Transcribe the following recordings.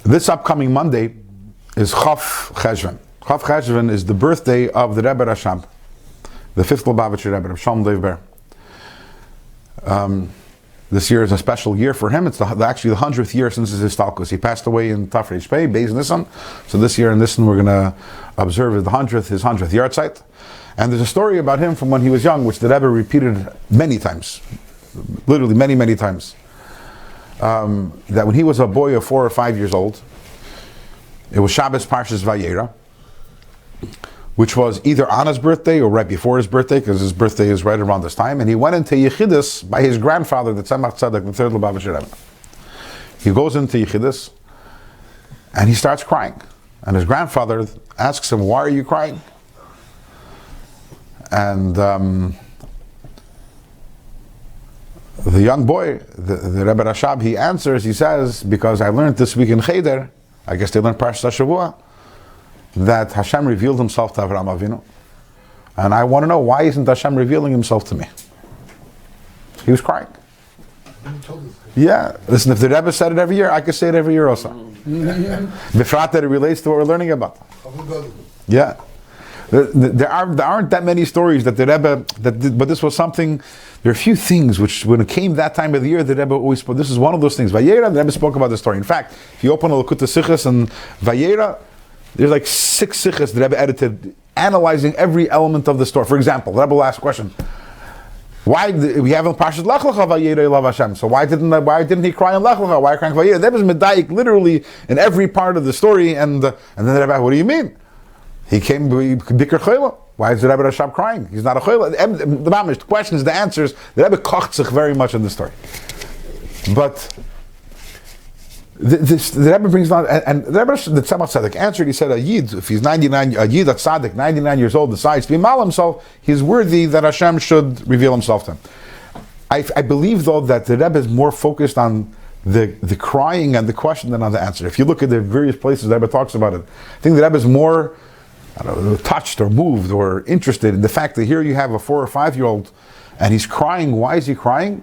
This upcoming Monday is Chaf Cheshvan. Chaf Cheshvan is the birthday of the Rebbe Rashab, the fifth Lubavitcher Rebbe, Shalom Lev Ber. This year is a special year for him. It's actually the 100th year since his Stalkus. He passed away in Tafrei Shpei, Beis Nisan. So this year in Nisan we're going to observe his 100th yahrzeit. And there's a story about him from when he was young, which the Rebbe repeated many times, literally many times. That when he was a boy of 4 or 5 years old, it was Shabbos Parshas Vayera, which was either on his birthday or right before his birthday, because his birthday is right around this time, and he went into Yechidus by his grandfather, the Tzemach Tzedek, the third Lubavitcher Rebbe. He goes into Yechidus, and he starts crying. And his grandfather asks him, "Why are you crying?" And the young boy, the Rebbe Rashab, he answers, he says, "Because I learned this week in Cheder," I guess they learned Parshas Shavua, that Hashem revealed himself to Avraham Avinu. And I want to know, why isn't Hashem revealing himself to me? He was crying. Yeah, listen, if the Rebbe said it every year, I could say it every year also. Befrat that it relates to what we're learning about. Yeah. There aren't that many stories that the Rebbe, but this was something, there are a few things which, when it came that time of the year, the Rebbe always spoke. This is one of those things. Vayera, the Rebbe spoke about the story. In fact, if you open a Lekutei Sichos and Vayera, there's like 6 Sichos the Rebbe edited, analyzing every element of the story. For example, the Rebbe will ask a question. Why we have in Parshas Lech Lecha Vayera Elav Hashem? So why didn't he cry in Lech Lecha? Why crying Vayera? That was medayik literally in every part of the story. And then the Rebbe, what do you mean? He came Bikr Chayla. Why is the Rebbe Rashab crying? He's not a Chayla. The Mamish, the questions, the answers, the Rebbe kocht sich very much in the story. But the Rebbe brings down, and the Rebbe, the Tzemach Tzedek answered, he said, a Yid, if he's 99, a Yid, a Tzaddik, 99 years old, decides to be mal himself, he's worthy that Hashem should reveal himself to him. I believe, though, that the Rebbe is more focused on the crying and the question than on the answer. If you look at the various places the Rebbe talks about it, I think the Rebbe is more, I don't know, touched or moved or interested in the fact that here you have a 4 or 5 year old and he's crying. Why is he crying?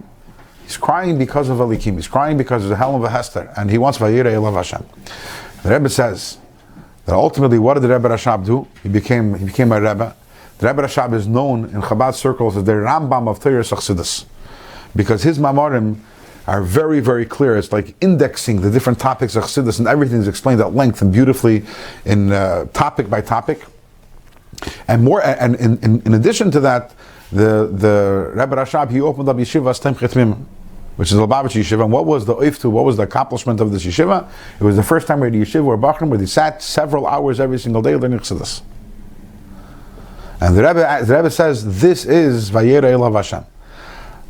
He's crying because of Elikim. He's crying because of the Helm of a Hester, and he wants Vayera Elav Hashem. The Rebbe says that ultimately, what did the Rebbe Rashab do? He became a Rebbe. The Rebbe Rashab is known in Chabad circles as the Rambam of Torah Chassidus, because his Mamarim are very, very clear. It's like indexing the different topics of Chassidus, and everything is explained at length and beautifully in topic by topic. And more, and in addition to that, the Rebbe Rashab, he opened up Yeshiva Stem Chetmim, which is a Lubavitcher Yeshiva. And what was the oiftu, what was the accomplishment of this Yeshiva? It was the first time we had a Yeshiva or Bachrim where they sat several hours every single day learning Chassidus. And the Rebbe says, this is Vayera Elav Hashem.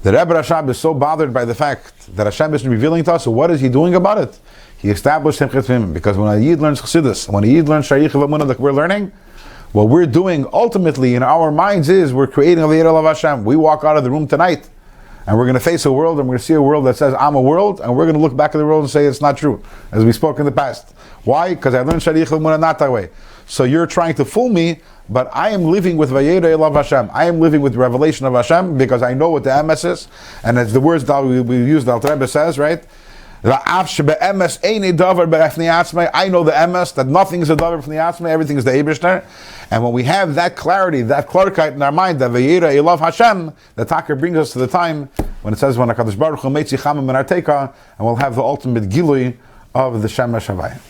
The Rebbe Rashab is so bothered by the fact that Hashem isn't revealing to us, so what is he doing about it? He established Stem Chetmim, because when a Yid learns Chassidus, when a Yid learns Shayich V'Amunah that we're learning, what we're doing ultimately in our minds is we're creating a Vayera Elav Hashem. We walk out of the room tonight and we're going to face a world, and we're going to see a world that says I'm a world, and we're going to look back at the world and say it's not true, as we spoke in the past. Why? Because I learned Shayich V'Amunah not that way. So you're trying to fool me, but I am living with Vayera Elav Hashem. I am living with the revelation of Hashem because I know what the emes is, and as the words that we use, the Alter Rebbe says, right? I know the emes, that nothing is a davar from the atzmai, everything is the Eibishter. And when we have that clarity, that klarkeit in our mind, that Vayera Elav Hashem, the Taka brings us to the time when it says, when HaKadosh Baruch Hu meitzi chamim min arteika, and we'll have the ultimate gilui of the Shem HaShavayim.